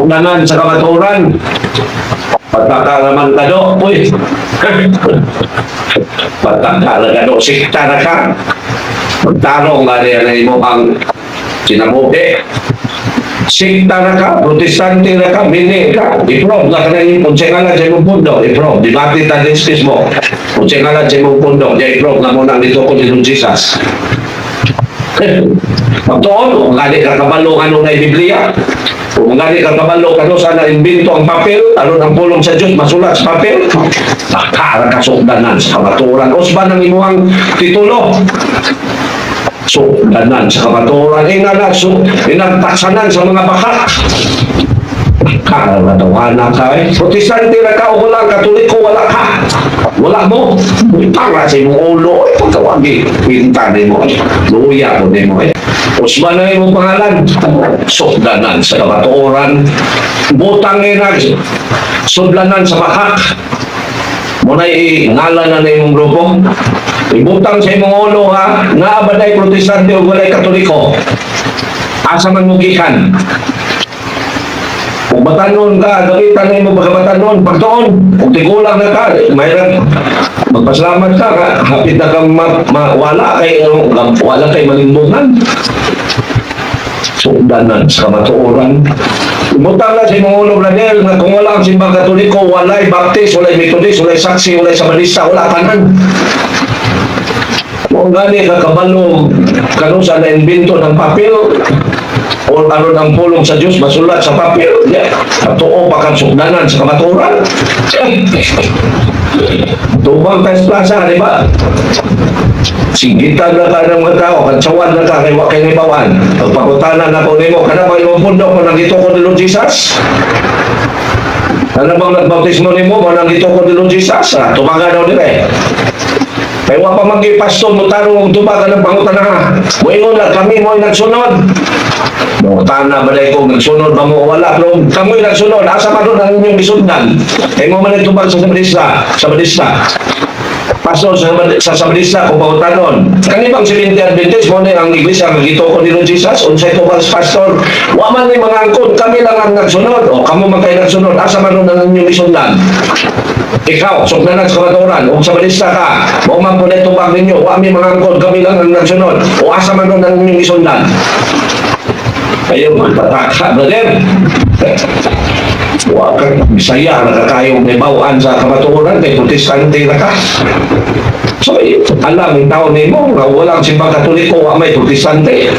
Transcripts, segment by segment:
sukdanan sa kamaturan. Pagkakalaman ka do, uy. Pagkakalaman ka do, sikta na ka. Magtanong nga rin mo ang sinabuhi. Sikta na ka, protestante na ka, mini ka, i-prove na ka na yung punsengalan sa imong pundo, i-prove, di ba kita diskis mo, punsengalan sa imong pundo, di i-prove na mo nang dito ko nilong Jesus. Pagtoon, kung gani ka kabalo ka nung na Biblia, kung gani ka kabalo ka nung sana imbento ang papel, ano ang pulong sa Diyos, masulat sa papel, nakara ka sukdanan sa kamaturan, usba ng imuhang titulo, sukdanan sa kamaturan, inagtaksanan sa mga bakak. Karatawana ka eh. Protestante na ka o wala, Katoliko wala ka. Wala mo. Para sa imong ulo. Pagkawagi, pintani mo. Luya ko din mo eh. Usman na imong pangalan. Sukdanan sa kamaturan. Butang inag. Sudlanan sa bakak. Muna ngalan na imong grupo. Ibutang sa imong ulo ha. Nga ba na protestante o wala'y Katoliko? Asa man mo gikan? Kung batanon ka, gamitan mo pagkabatanon, pagtoon, kung tigulang na ka, mayroon, magpasalamat ka, hapit na kang wala kay malimbungan. Sukdanan sa kamatuoran. Ibutang na sa imong ulo, Bradel, na kung wala ang simbang Katoliko, wala'y baptist, wala'y metodist, wala'y saksi, wala'y sabanista, wala tanan. Kung gani ka kabalo, kanusa na invento ng papel, o ano ng pulong sa Diyos, masulat sa papel, totoo pa kang sukdanan sa kamaturan. Tubang Test Plaza, di ba? Sigitan na ka ng mga tao, kantsawan na ka, kay Nibawan. Pagpakutanan na ko nimo, kada ba yung pundo ko nandito ko ni Lord Jesus? Ano bang nagbautismo nimo, nandito ko ni Lord Jesus? Tumaga daw nila eh. Kaya wala pa mag-ipastor mo tarong tubagan ng pangutana. Moingon na kami mo'y nagsunod. Tana ba dahil kung nagsunod ba mo wala? Pero kamo'y nagsunod. Asa pa doon ang inyong gisundan? Kaya mo man itubag sa Sabadista. Pastor sa Sabadista kung pangutanon. Kanibang Seventh Adventist mo na ang iglesia magito ko ni Lord Jesus. Unsay tubag sa pastor. Wa man may mga angkot. Kami lang ang nagsunod. O kamo man kayo nagsunod. Asa man doon ang inyong gisundan? Ikaw, sukdanan sa kamaturan, o sa balista ka, o man po na itubag ninyo, o aming mga angkod, kami lang ang nagsunod, o asa man doon ang inyong isundan. Kayo, magpataka, brother. Huwag kang Bisaya, nakakayong may bawaan sa kamaturan, kay protestante na ka. So, alam yung tao nimo, na walang simbang Katoliko, may protestante.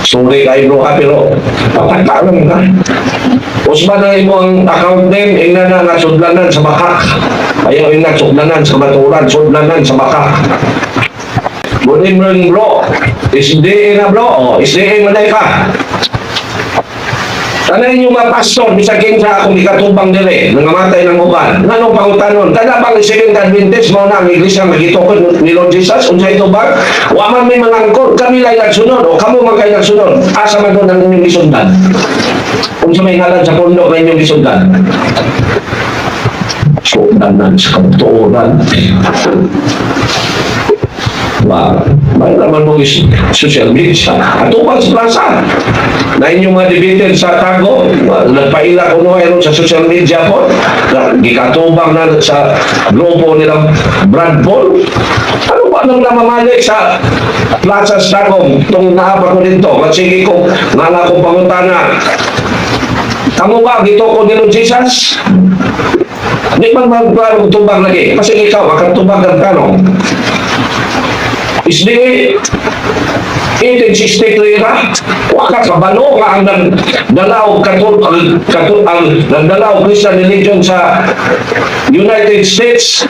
Sorry kayo bro ha, pero pataka lang ka. Usman na mo ang account name, ina na nagsudlanan sa bakak. Ayaw ina nagsudlanan sa kamaturan, sudlanan sa bakak. Good evening bro. SDA na bro, SDA malay ka. Tanan yung mga pastor, bisakin sa akong ikatubang dire, nangamatay ng uban. Nanong pangutanon, tada bang Seventh Adventist mo na ang iglesia magitokod ni Lord Jesus, unsay tubag? Wa man may mga angkor, kami lang nagsunod, o kamo man kayo nagsunod. Asa man doon ang inyong isundan? Kung sa may ngalan sa pundo na inyong isundan. Sundanan sa kamatuoran. May naman mo social media. Ato ba sa plaza? Na inyong mga debater sa Tago, nagpaila ko no sa social media po, gikatubang na sa grupo nilang Brad Paul. Ano ba nang namamalik sa plaza sa Tago? Itong naapa ko dito, magsige ko, nga ko pangutana. Kamu ba, dito ko nilong Jesus? Di man magtubang lagi. Kasi ikaw, akan tubang ng tanong. SDA 1863 na waka kabalo nga ang nagdalaw nagdalaw Christian religion sa United States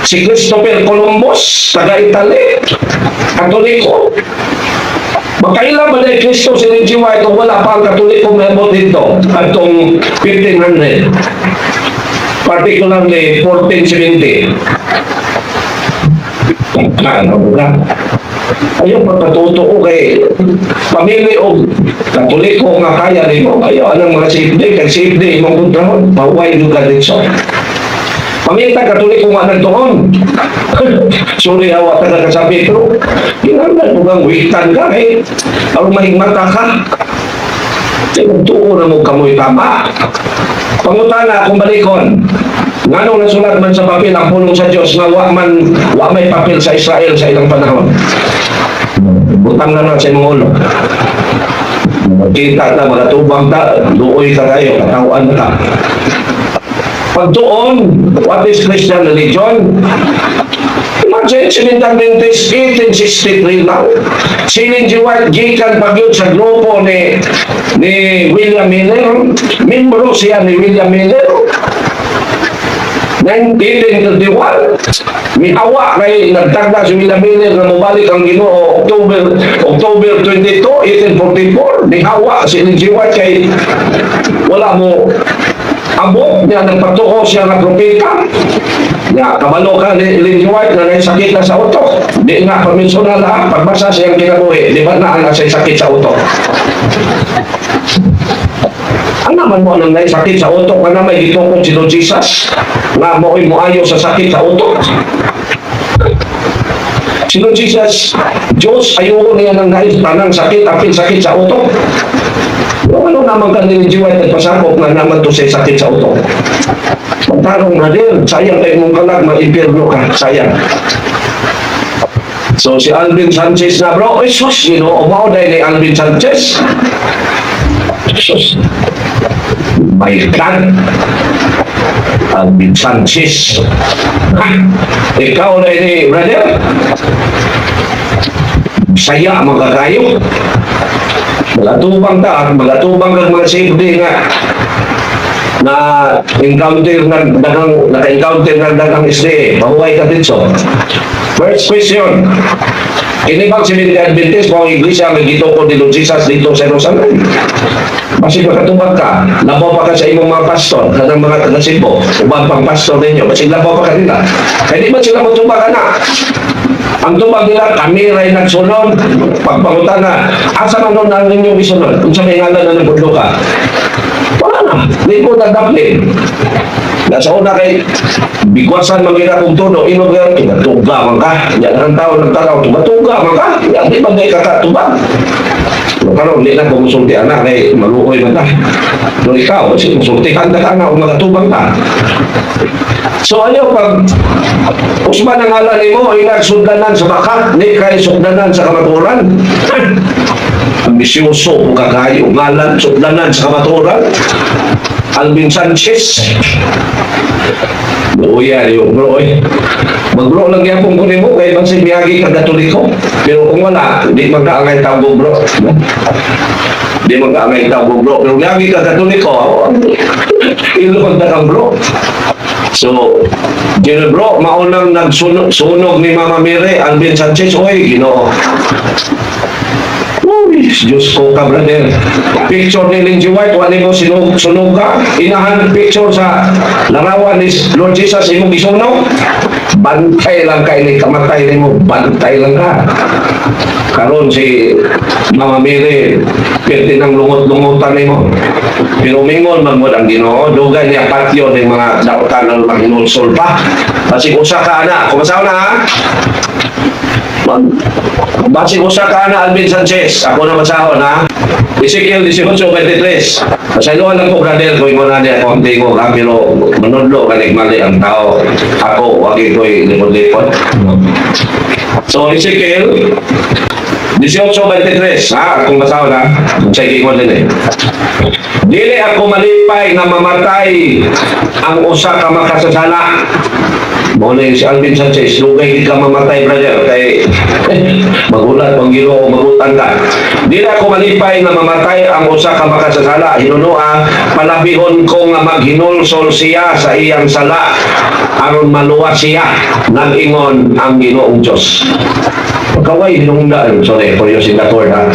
si Christopher Columbus taga Italy Katoliko. Magkailan ba na Kristo si Regiwa itong wala pa ang Katoliko memot dito atong 1500 particularly 1470. Ano ba? Ayaw pagpatuto kay pamili o Katoliko nga kaya rin mo. Ayaw anong mga safety, kay safety mong kontrahon, maway lugar din so. Pamilita Katoliko nga nagtuon. Sorry, awa ka nagkasabi, pero ginagdan mo kang witan ka eh. Ang mahigmata ka. Tuo na mo kamoy tama. Pangutana akong balikon. Nganong nasulat man sa papel ang pulong sa Dios nga wa may papel sa Israel sa ilang panahon. Butang na lang sa imong ulo. Kita na mga tubang ta, luoy ka kayo, katawan ka. Pagtuon, what is Christian religion? Imagine, sinintang Adventist, 1863 lang. Siling G.Y. Gikan pagyod sa grupo ni William Miller. Membro siya ni William Miller. 1931, mihawa kay nagtagda si William Miller na mabalik ang Ginoo October 22, 1844. Mihawa si Ellen G. White kay wala mo abot niya, nagpatuko siya ng propeta. Ya, kabalo ka ni Ellen G. White na sakit na sa utok. Di nga permisonal ha, pagbasa siyang kinabuhi, di ba na siya sakit sa utok? Ang naman mo nang sakit sa utok, na may gitukod si Lord Jesus nga mo'y muayo sa sakit sa utok. Si Lord Jesus, Diyos, ayoko niya ng nais tanang sakit, apil sakit sa utok. Ano naman ka nilijiwat at pasakop na naman to sa sakit sa utok? Magtarong na din, sayang kayo mong kalag, mag-impirno ka, sayang. So si Alvin Sanchez na bro, oy sus, umao dahil ni Alvin Sanchez. Sus, my God, Alvin Sanchez. Ikaw na ini, brother. Saya magkakayo. Magatubang ta, magatubang kang mga safety nga na encounter naka-encounter ng dagang isde, mahuway ka dito. First question, ini bang Seventh-day Adventist mga iglesia ang gitukod ni Lord Jesus dito sa Jerusalem? Basig makatubag ka, labaw pa ka sa imong mga pastor, kanang mga taga-Cebu, ubang pang pastor ninyo, basig labaw pa ka nila. Kaya di ba sila matubag na? Ang tubag nila, kami rin nagsunod, pagpangutan na, asa man nun ang ninyong isunod? Kung sa may ngalan na nabudlo ka, wala na, hindi ko nagdaplin. Nasa una kay bigwasan mangira kong tuno, inog yan, tuga man ka, yan ang tao nagtalaw, tuga man ka, yan di ba kayo kakatubag? Pero hindi na kumusulti anak, kay malukoy man ka. Pero ikaw, kumusulti ka na o magatubang ka. So ano, pag usman ang ngalan mo, ay nagsugdanan sa bakat, hindi kayo sugdanan sa kamaturan. Ambisyoso kung kakayo, ngalan, sugdanan sa kamaturan. Alvin Sanchez. Uya, yung bro, mag-bro lang yan kung kunin mo, kaya bang siniyagi ka Katoliko. Pero kung wala, hindi magkaangay tabo, bro. Hindi magkaangay tabo, bro. Pero lagi ka Katoliko, ilog na kang bro. So, bro, maunang nagsunog ni Mama Mire, Alvin Sanchez, oy, Ginoo. Uy, Diyos ko ka, brother. Picture ni Ellen G. White, wali mo sunog ka. Inahan picture sa larawan ni Lord Jesus, imong gisunog. Bantay lang ka, ini kamatay ni mo, bantay lang ka. Karon si Mama Mire, pwede nang lungot-lungotan ni mo. Pero mingon magmod ang Ginoo, dugay niya patio ng mga dautan ng mahinulsol pa. Kasi usa ka na, kumasaw na ha? Basig usa ka na, Alvin Sanchez. Ako na masahon ha. Ezekiel 18:23. Pasaylohan lang ko, brother, kung mo na niya konti ko ka, pero manudlo ka mali ang tao. Ako, wagi ko'y lipod-lipod. So, Ezekiel 18:23, ha? Kung masahon ha. Checking mo din eh. Dili ako malipay na mamatay ang usa ka makasasala. Muna yung si Alvin Sanchez, lugay di ka mamatay, brother, kay magulat, pang Ginoo, magutan ka. Dili ako malipay na mamatay ang usa ka makasasala. Hinunoa, palabihon ko nga maghinulsol siya sa iyang sala aron maluwas siya, nag-ingon ang Ginoong Diyos. Pagkaway hinungdan, sorry for using that word ha.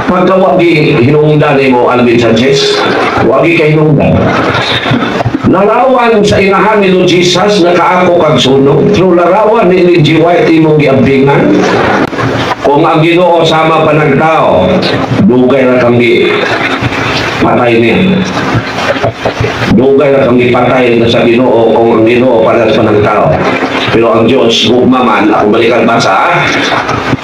Pagkawagi hinungdan ni mo, Alvin Sanchez, wagi kay hinungdan. Larawan sa inahan ni Lord Jesus na kaako kag sunog. Through larawan ni Ellen G. White imong giambingan. Kung ang Ginoo sama pa ng tao, dugay na kang patay niya. Dugay na kang patay na sa Ginoo kung ang Ginoo palas pa ng tao. Pero ang Diyos, hugma man, ako balikan basa ha.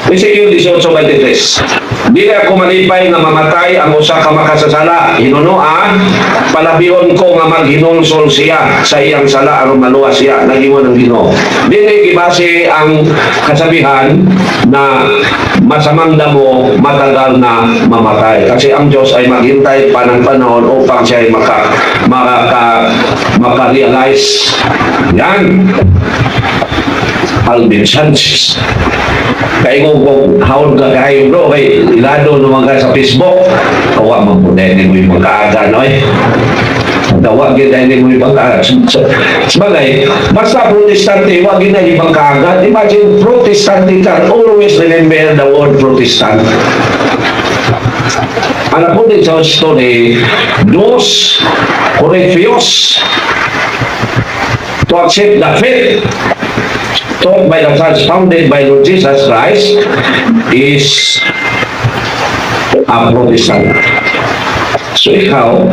Ezekiel 18:23. Dili ako malipay nga mamatay ang usa ka makasasala. Hinuno palabihon ko nga maghinungsol siya sa iyang sala aron maluwas siya. Nagingon ng Ginoo. Dili gibase ang kasabihan na masamang damo matagal na mamatay. Kasi ang Diyos ay maghintay pa ng panahon upang siya ay maka-realize. Yan. Alvin Sanchez. Kaya kung hawag ka kayo bro, kay ilado naman ka sa Facebook, kawa man po dahil mo yung magkaaga, no eh. Tawag yun dahil mo yung magkaaga. Sabagay, basta protestante, wag yun na yung magkaaga. Imagine, protestante ka, always remember the word protestant. Anak po din sa story, those who refuse to accept the faith taught by the church founded by Lord Jesus Christ is a Protestant. So ikaw,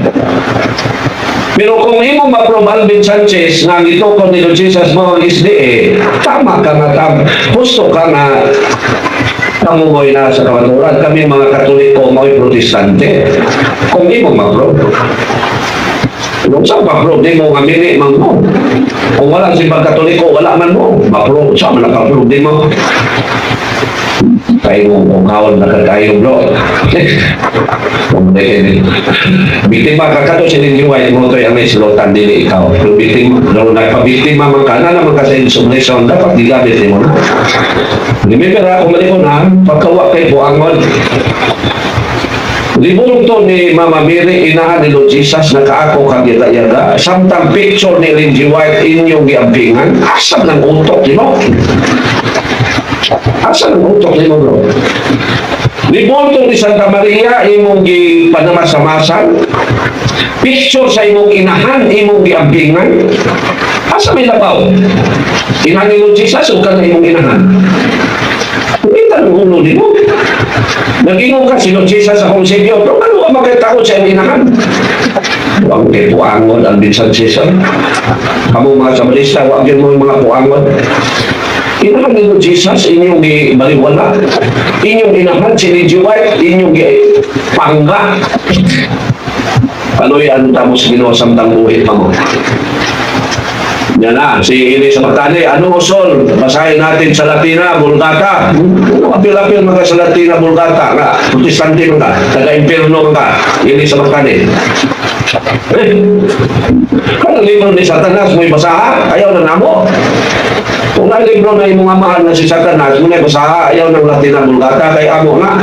pero kung imo ma-approve Alvin Sanchez nga ito ko ni Lord Jesus mo is tama ka nga gusto ka nga kamugoy na sa kawaturan. Kami mga Katoliko, mga Protestante. Kung imo ma-approve. Kung saan ma-approve, di mo nga mini, man mo. Kung wala si Katoliko, wala man mo. Ma-approve, saan man naka-approve, di mo. Kayo mo, kung kawan na kakayo, bro. Biktima ka ka to, sininiway mo ito yung may silotan, dili ikaw. Pero biktima, nagpabiktima man ka na naman kasi insummation, dapat digabit mo na. Remember ako malikon ha, pagkawa kay Buangon. Libulong to ni Mama Mary, inahan ni Lord Jesus, nakaako kagita-yaga. Samtang picture ni Lindsay White, inyong giambingan. Asa ng utok, di mo? Asa ng utok, di mo, bro? Libulong ni Santa Maria, imong gipanamasa-masan. Picture sa imong inahan, imong giambingan. Asa may labaw? Inahan ni Lord Jesus, o ka na imong inahan? Kita ng ulo, di mo? Nag-ingong ka, si Lord Jesus sa konsebyo, pero ano ka magkatakot sa inahan? Huwag kayo puangon, Alvin Sanchez. Kamu mga sabalista, huwag yun mo yung mga puangon. Inahan ni Lord Jesus, inyong baliwala. Inyong inahan, si Lindsay White, inyong pangga. Ano yan, tapos ginawa samtang buhay pa mo. Yan na, si Ili sa Matane, ano usol? Basahin natin sa Latina, Vulgata. Apil-apil mga sa Latina, Vulgata. Protestante ka, taga-impierno ka, Ili sa Matane. Kaya libro ni Satanas, may basaha, ayaw na namo. Kung na libro na imong amahan na si Satanas, may basaha, ayaw ng Latina, Vulgata, kaya amo na.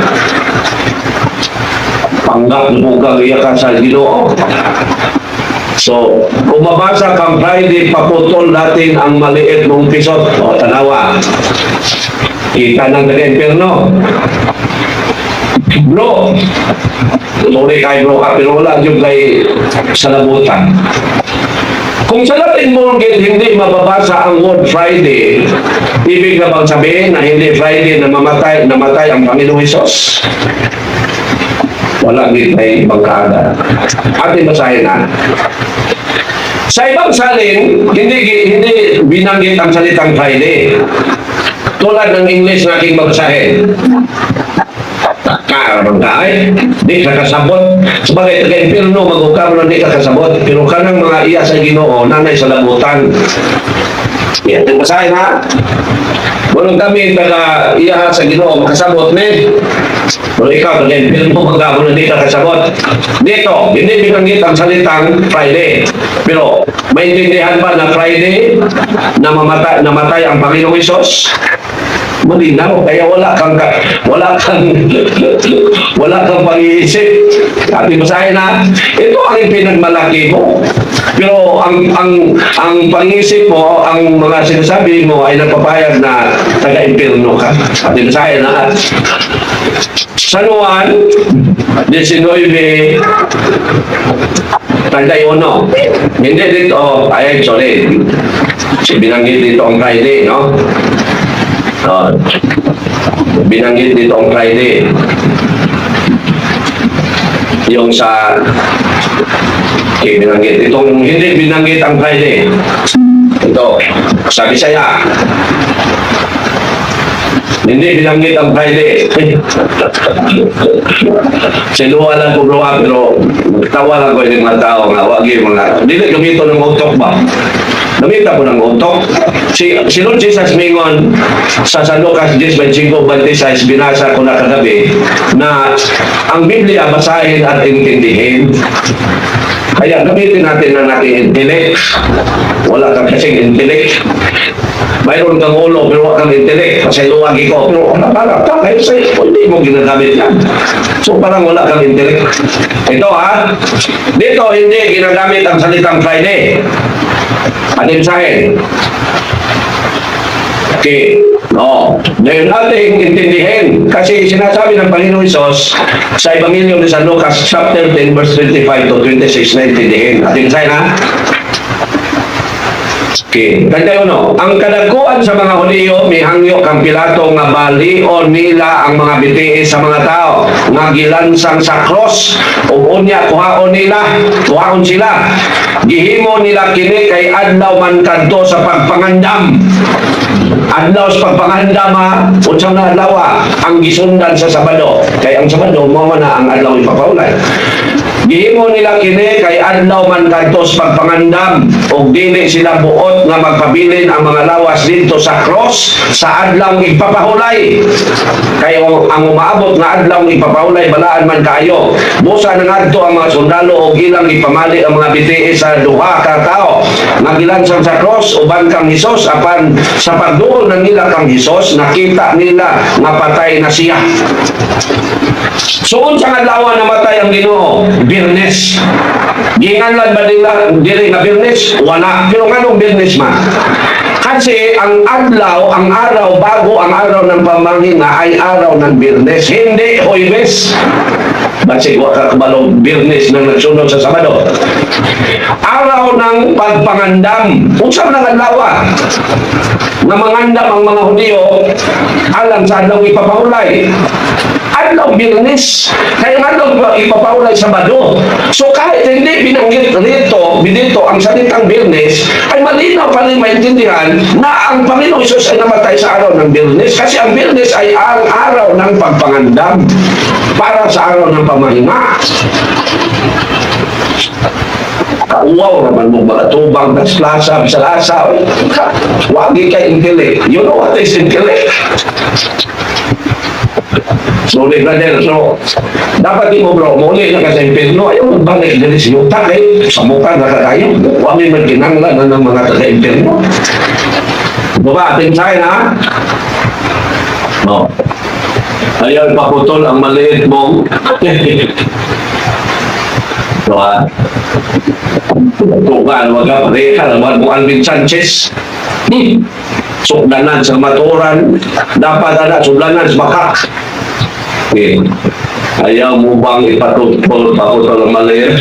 Panggap na bugang iyakan sa Ginoo. So, kung mabasa kang Friday, paputol natin ang maliit mong pisot. O, tanawa. Kita ng taga-impierno. Bro, tuloy kayo bro ka, pero wala yung kay salabutan. Kung sa Latin Vulgate hindi mababasa ang word Friday, ibig na bang sabihin na hindi Friday na namatay ang Panginoong Hesus? Wala din tayo ibang kaagad. Ating basahin na. Sa ibang salin, hindi binanggit ang salitang Friday. Tulad ng English na aking babasahin. Karang kaay, di ka kasabot. Sebagai taga-impierno, mag-ukam na di ka kasabot. Pero kanang mga iya sa Ginoo, nanay sa labutan. Yan, basahin ha. Walang kami taga-iya sa Ginoo, makasabot ni. Pero ikaw, taga-impierno, mag-ukam na di ka kasabot. Dito, hindi binanggit ang salitang Friday. Pero, maintindihan ba na Friday na namatay ang Panginoong Hesus? Malinaw, kaya wala kang pag-iisip. At basahin na, ito ang pinagmalaki mo. Pero ang pag-iisip mo, ang mga sinasabi mo ay nagpapayag na taga-impierno ka. At basahin na, San Juan 19, 31. Hindi dito, sorry. Binanggit dito ang Friday, no? Binanggit dito ang Friday. Yung sa binanggit. Itong hindi binanggit ang Friday. Ito, sa Bisaya. Hindi binanggit ang Friday. Sinuha lang ko bro, pero tawa lang ko yung mga tao nga, wag yung mga, hindi na gamito ng utok ba? Namita ko ng utok. Si Lord Jesus Mingon sa San Lucas 10:25-26 binasa ko na kagabi na ang Biblia basahin at intindihin. Kaya gamitin natin na natin intellect. Wala kang kasing intellect. Mayroon kang ulo pero wala kang intellect. Kasi luwagi ko. Pero parang kahit sa'yo, hindi mo ginagamit yan. So parang wala kang intellect. Ito ha. Dito hindi ginagamit ang salitang Friday. Atin sa'kin. Okay. No. Ngayon natin intindihin. Kasi sinasabi ng Panginoon Isos sa Ebanghelyo ni San Lucas chapter 10 verse 25-26 na intindihin. Atin sa'kin ha. Okay. Tanda yun, no? Ang kadagkuan sa mga Hudiyo, may hangyo kang Pilato nga balion nila ang mga bitiis sa mga tao nga gilansang sa cross o unya kuhaon sila gihimo nila kini kay adlaw man kadto sa pagpangandam. Adlaw sa pagpangandam ha, unsang na adlaw ang gisundan sa Sabado. Kay ang Sabado mao na ang adlaw ipapaulay. Gihimo nila kini kay adlaw man kadto sa pagpangandam ug dili sila buot nga magpabilin ang mga lawas dito sa cross sa adlaw ipapahulay. Kay ang umaabot nga adlaw ipapahulay balaan man kaayo. Busa na ngadto ang mga sundalo ug ilang ipamali ang mga bitiis sa duha ka tawo nga gilansang sa cross uban kang Hesus apan sa pagduol na nila kang Hesus nakita nila nga patay na siya. So unsang adlaw namatay ang Ginoo? Biyernes. Ginganlan ba nila dili nga Biyernes? Wala. Pero nganong Biyernes man? Kasi ang adlaw, ang araw bago ang araw ng pamangina ay araw ng Biyernes, hindi Huwebes. Basig wa ka kabalong Biyernes na nagsunod sa Sabado. Araw ng pagpangandam. Unsa man ang adlaw? Na mangandam ang mga Hudiyo alang sa adlaw ipapahulay. Adlaw Biyernes. Kaya adlaw ipapaulay Sabado. So kahit hindi binanggit dito ang salitang Biyernes, ay malinaw pa rin maintindihan na ang Panginoong Hesus ay namatay sa araw ng Biyernes kasi ang Biyernes ay ang araw ng pagpangandam para sa araw ng pamahinga. Wow naman mo mga tubang sa lasa. Wagi ka intellect. You know what is intellect? So, brother, so, dapat di mo bro, muli na kasi impirno, ayaw magbalik din si Yuta, sa mukha na kakayo. Huwag may magkinanglan na ng mga taga-impirno. Diba, ating sa'kin ha? No. Ayaw paputol ang maliit mong diba? Tugan, wag ka pareha, naman mo Alvin Sanchez. Sugdanan sa maturan, dapat ada sugdanan sa baka. Okay. Ayaw mo bang ipatutol ang maliit?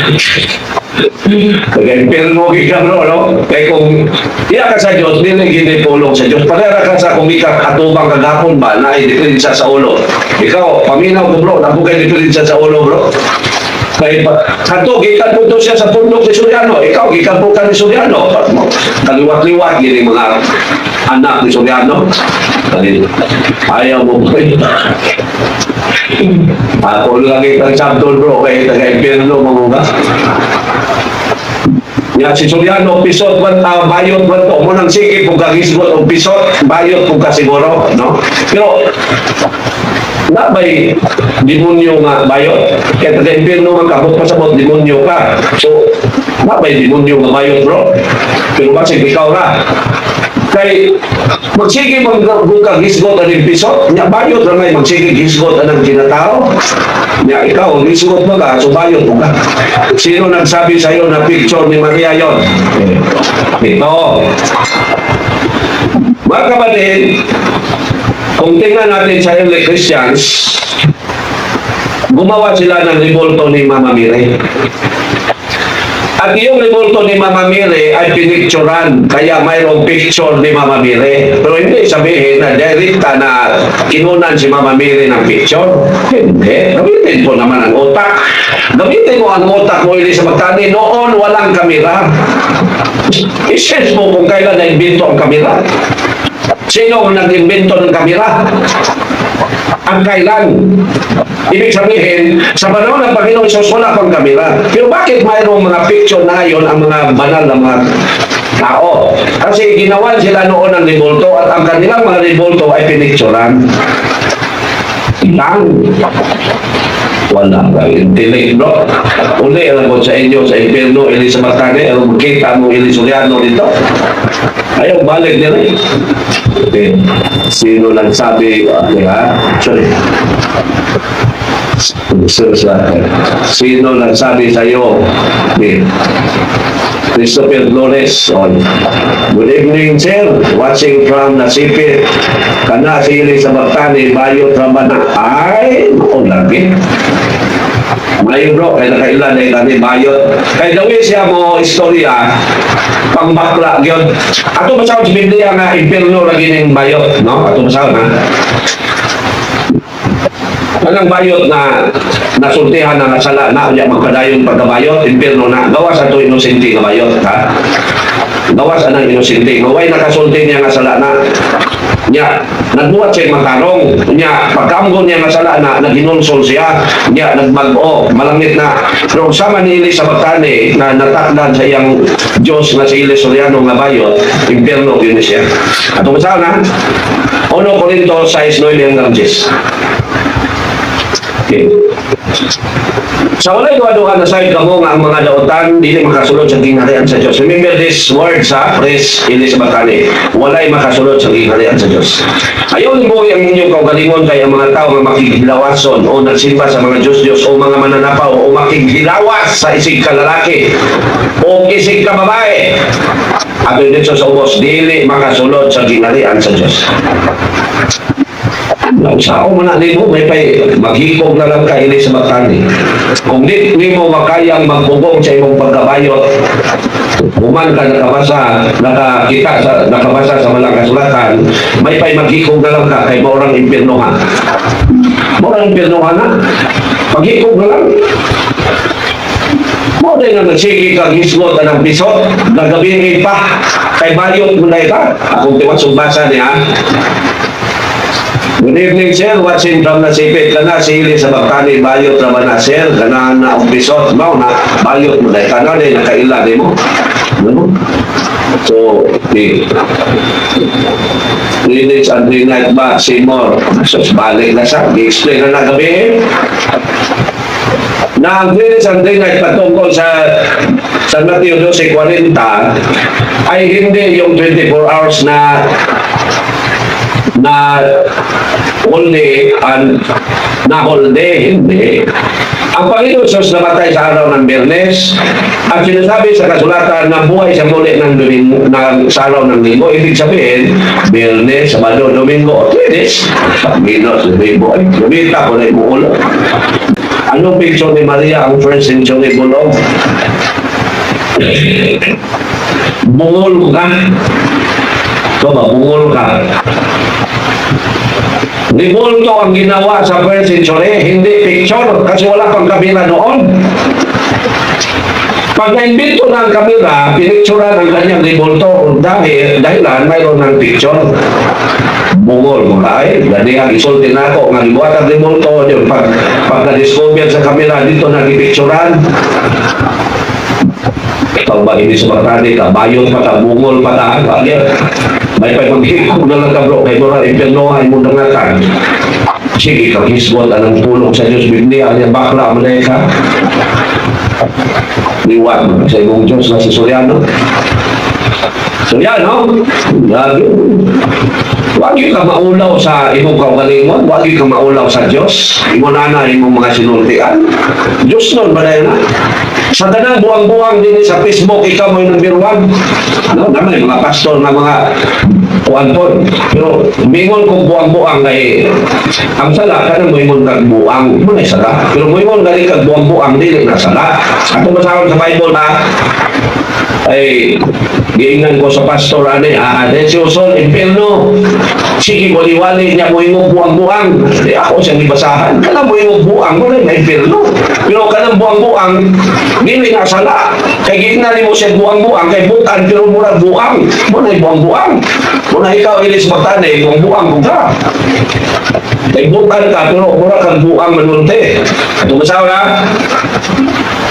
Kaya impirno ka bro, no? Kaya kung iya ka sa Diyos, hindi gini pulong sa Diyos. Parera ka sa kung ikaw katubang kagapon ba na i-diferensya sa ulo. Ikaw, paminaw ko bro, nabukay diferensya sa ulo bro. Kaya kato, gikan po to siya sa pundok ni Soriano. Ikaw, gikan po ka ni Soriano. Kaliwat-liwat, gini mga anak ni Soriano. Ayaw mo po. Ako lang itang sabdol bro, kaya taga-impirno mga. Ya, si Soriano, pisot man, bayot man to. Munang sige kung kagisgot o pisot, bayot kung kasiguro, no? Pero, na ba'y demonyo nga bayot? Kaya taga-impirno man kabot pasabot, demonyo ka. So, na ba'y demonyo nga bayot bro? Pero basig ikaw na. Kay magsige magbuka gisgot ang pisot, nya bayot ra may magsige gisgot ang kinatao. Nya ikaw gisgot mo ka, so bayot mo ka. Sino nagsabi sa iyo na picture ni Maria yon? Ito. Mga kapatid, kung tingnan natin sa early Christians, gumawa sila ng revolto ni Mama Mary. At yung revolto ni Mama Mary ay pinicturan, kaya mayroong picture ni Mama Mary. Pero hindi sabihin na direkta na kinunan si Mama Mary ng picture. Hindi. Gamitin po naman ang utak. Gamitin mo ang utak mo, hindi sa magtani. Noon, walang kamera. I-sense mo kung kailan na-invento ang kamera. Sino ang nag-invento ng kamera? Ang kailan? Ibig sabihin, sa panahon ng Panginoong Isus, wala pang kamera. Pero bakit mayroong mga picture na ngayon ang mga banal na mga tao? Kasi ginawan sila noon ng rebulto at ang kanilang mga rebulto ay pinicturan. Lang. Wala ka intellect, bro. Uli, alam ko sa inyo, sa impyerno, Elizabeth Tane, alam mo, kita mo Elisuriano dito. Ayaw, balik nila eh. Okay. Sino nagsabi, sorry. Sino nagsabi sa'yo, okay. Christopher Flores on. Good evening, sir. Watching from Nasipit. Kana sili sa Bactani, Bayo Trabana. Ay, lagi. Mayo bro, kaya nakailan na ilan Bayot. Kaya dawi siya mo istorya, pangbakla yun. Ato masawag sa Biblia nga, impyerno lagi ng Bayot, no? Ato masawag na. Anong bayot na nasultihan na nasala na unya magpadayon pagkabayot, impyerno na gawas ato inosente nga bayot, ha? Gawas anang inosente, ngaway nakasulti niya nga sala na niya, nagbuhat siya makarong niya, pagkamgo niya nga sala na naginonsol siya niya, nagbago, malangit na pero sama ni Elizabeth Tane na natakdan sa iyang Diyos na si Elisuriano nga bayot, impyerno yun siya. Ato masaw na 1 Corinto 6:9 hanggang 10. Okay. Sa walay duha-duha na side kamo nga ang mga daotan dili makasulod sa gingharian sa Dios. Remember this word sa Pres Elizabeth Tane. Walay makasulod sa gingharian sa Dios. Ayaw ni mo ang inyong kaugalingon kay ang mga tao nga makighilawason o nagsimba sa mga Diyos o mga mananapaw o makighilawas sa isig kalalaki o isig kababae. Ato dito sa ubos, dili makasulod sa gingharian sa Dios. Sa ako man mo, may maghikog na lang kaili sa Bactani. Kung di mo makayang magbubong sa imong pagkabayot, human ka nakabasa sa malang kasulatan, may maghikog na lang ka kay maurang impyerno ha. Maurang impyerno ha na? Maghikog na lang. Mo din nga nagsigi kang hisgot ng pisot, nagabingin pa, kay bayot mo na ita. Akong tiwat sumbasa niya. Good evening, sir. Watching from Nasipit. Kana sili sa Bactani, Bayot naman na, sir. Kana na umpisot mo na bayot mo na. Kana din, nakaila din mo. So, okay. 3 days and 3 nights ba, Seymour? So, balik na siya. I-explain na nagabi. Na ang 3 days and 3 nights patungkol sa Matthew 12:40 ay hindi yung 24 hours na only and na holiday, hindi. Ang Panginoon Diyos namatay sa araw ng Biyernes at sinasabi sa kasulatan na buhay siya muli sa araw ng Linggo. Ibig sabihin, Biyernes, Sabado, Domingo, 3 days. Pag-Minos, Domingo, ay lumita ko na imuulo. Anong picture ni Maria ang first century bulong? Bungol ka. Ito ba, bungol ka. Rebulto ang ginawa sa first century, hindi picture, kasi wala pang kamera noon. Pag na-invento ng kamera, pinicturan ang kanyang rebulto dahilan mayroon ng picture. Bungol mo ay, ganihan, isulti na ako, nga libuhat ang rebulto, yung pag na-discover sa kamera, dito nag-picturan. Ikaw ba, hindi sa Bactani ka, bayot pa ka, bungol pa ka, may paghikog na lang ka bro, kay Dora Impyerno ay mundang natan. Sige, kaghisgot, anong tulong sa Diyos, Biblia, ang bakla, manay ka. Liwat mo sa ibong Diyos na si Soriano. Soriano, lagi. Huwag ka maulaw sa imong kaugalingon, huwag ka maulaw sa Diyos. Imo na imong mga sinultian. Diyos nun, balay na. Sa tanang buwang-buwang din sa Facebook, ikaw mo yung number 1. Ano, naman yung mga pastor na mga kuanton. Pero mingon kong buwang-buwang kay ang sala, ka na mo yung nagbuwang. Mo na sala. Pero mo yung galing kag buwang-buwang, dili na sala. Ato masakot sa Bible na ay giingan ko sa pastor Atensiyon, impyerno. Sige, wali-wali niya mo yung buwang-buwang. Ako siyang ibasahan. Kanang mo yung buwang mo na yung impyerno. Pero kanang buwang-buwang, dili nga sala. Kaya giingan mo siya buwang-buwang, kay bukan, pero mura buwang. Mo na yung buwang-buwang. Kung ikaw ilis magtani, kung buang kung ka. Kay bukan ka, pero mura kang buang manunti. Tumasaw na,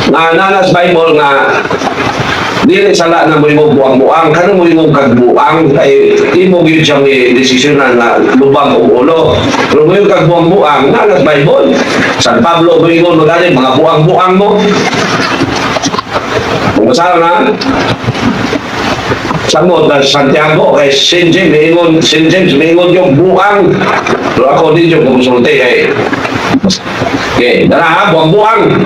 nga nanas Bible nga, dili sala na mo yung buang-buang, kano mo yung kagbuang, ay di mo yun siyang desisyonan na lubang o ulo. Pero mo yung kagbuang-buang, nanas Bible. San Pablo, mo yung mga buang-buang mo. Tumasaw na, Samot na Santiago kay St. James mingon yung buang. Pero ako din yung kumusulti kay okay, dala ha, buang-buang.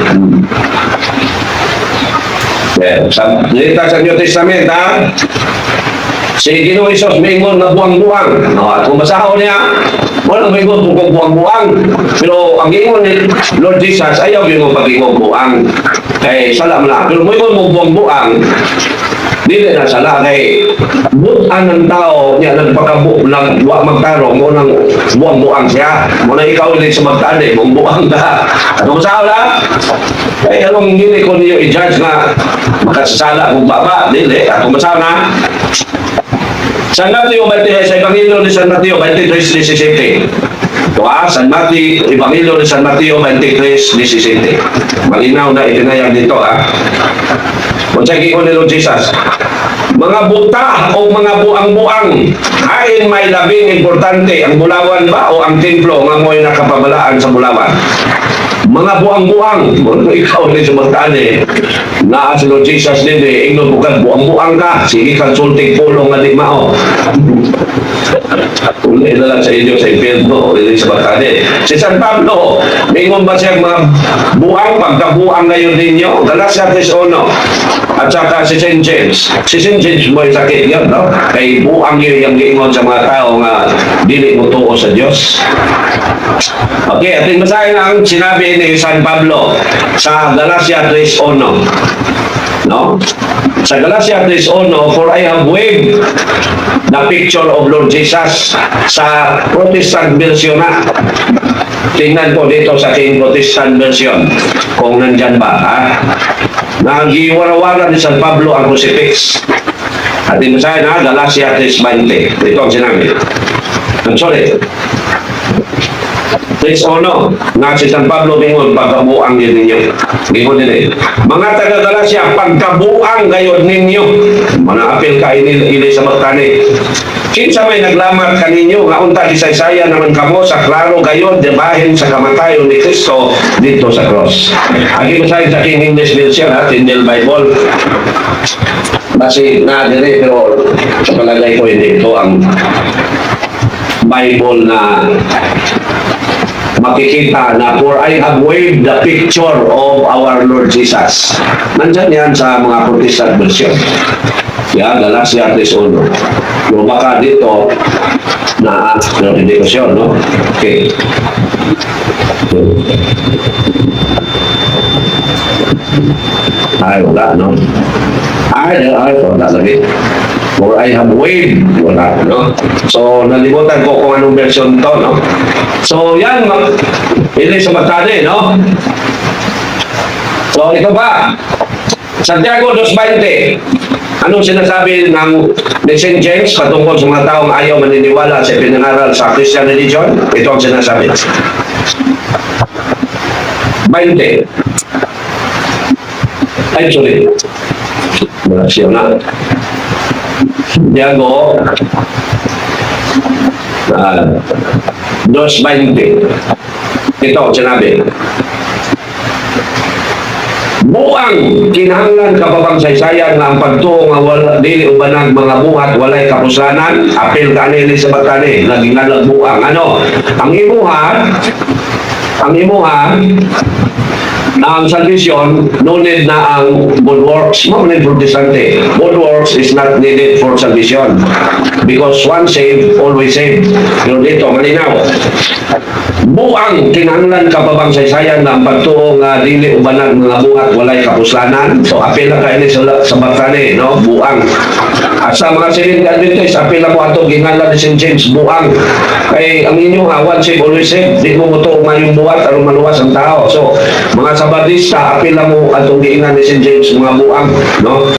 Yeah, sa New Testament ha, si Ginoong Isos mingon na buang-buang. No, at kung basahon niya, walang mingon kung buang-buang. Pero ang ingon ni Lord Jesus, ayaw yung pag-ingon buang. Kay salam na. Pero mingon mo buang-buang, dili na sala kay butan ng tao niya nagwa magtarong mo nang buang-buang siya. Muna ikaw din sa magtani, buang-buang ka. At kung saan na, kaya anong hindi ko niyo i-judge na makasasala kung baba, dili. At kung saan na, San Mateo 20, sa Ebanghelyo ni San Mateo 23:17. San Mateo, Ebanghelyo ni San Mateo 23:17. Malinaw na itinayag dito ha. Kung sa ko ni Lord Jesus, mga buta o mga buang-buang, hain may labing importante, ang Bulawan ba o ang templo nga mo'y nakapabalaan sa Bulawan? Mga buang-buang, kung ikaw ni sumatani, na si Lord Jesus din ingnon bukan buang-buang ka, sige kang sulting pulong nga di mao. Uli na lang sa inyo sa impyerno, uli sa matani. Si San Pablo, mingon ba siya mga buang, pagkabuang ngayon ninyo? Galatia 3:1. At saka si St. James. Si St. James mo yung sakit yun, no? Kay buang yun yung giingon sa mga tao nga dili mo tuo sa Diyos. Okay, ating basahin ang sinabi ni San Pablo sa Galatia 3:1. No? Sa Galatia 3:1, for I have waved the picture of Lord Jesus sa Protestant version na. Tingnan ko dito sa aking Protestant version kung nandyan ba, ha? Nagiwara-wara ni San Pablo ang crucifix. At basahin na, Galatia 3:20. Ito ang sinabi. I'm sorry. 3:1, nga si San Pablo mingon, pagkabuang yun ninyo. Mingon din mga taga-Galacia, pagkabuang gayon ninyo. Manapil ka inili sa magtani. Kinsa may naglamat kaninyo, nga unta gisaysaya naman kamo sa klaro gayon, debahin sa kamatayon ni Kristo dito sa cross. Agi basahin sa King English version, ha, Tyndale Bible. Kasi na-adere, pero sa palagay ko hindi ito ang Bible na makikita na for I have waved the picture of our Lord Jesus. Nandyan yan sa mga Protestant version. Yeah, Galatia 3:1. Pero baka dito na notification, no? Okay. Ay, wala, no? Ay, wala lagi. Or I have waved, wala, no? So, nalimutan ko kung anong version to, no? So, yan, hindi sa matali, no? So, ito ba? Santiago 2:20. Anong sinasabi ni St. James patungkol sa mga taong ayaw maniniwala sa pinangaral sa Christian religion? Ito ang sinasabi. 20. Ay, sorry. Wala siya na. Santiago 2:20. Ito ang sinabi. Buang kinahanglan kababang saysayan nga ang pagtuo nga wala dili ubanag mga buhat walay kapuslanan apil kanili sa batani naging buang ano ang imuha na ang salvation, no need na ang good works. No need for Protestante. Good works is not needed for salvation. Because once saved, always saved. Pero dito, malinaw. Buang kinahanglan kababang saysayan na ang pagtuo nga dili ubanag mga buhat walay kapuslanan. So apil na kaini sa batani, no? Buang. At sa mga Seventh Adventist, apil na mo ato gingalan ni St. James, buang. Kay ang inyong once saved, always saved. Di mo mutuo nga yung buhat aron maluwas ang tao. So mga Sabadista, apil na mo atong giingan ni St. James mga buang, no?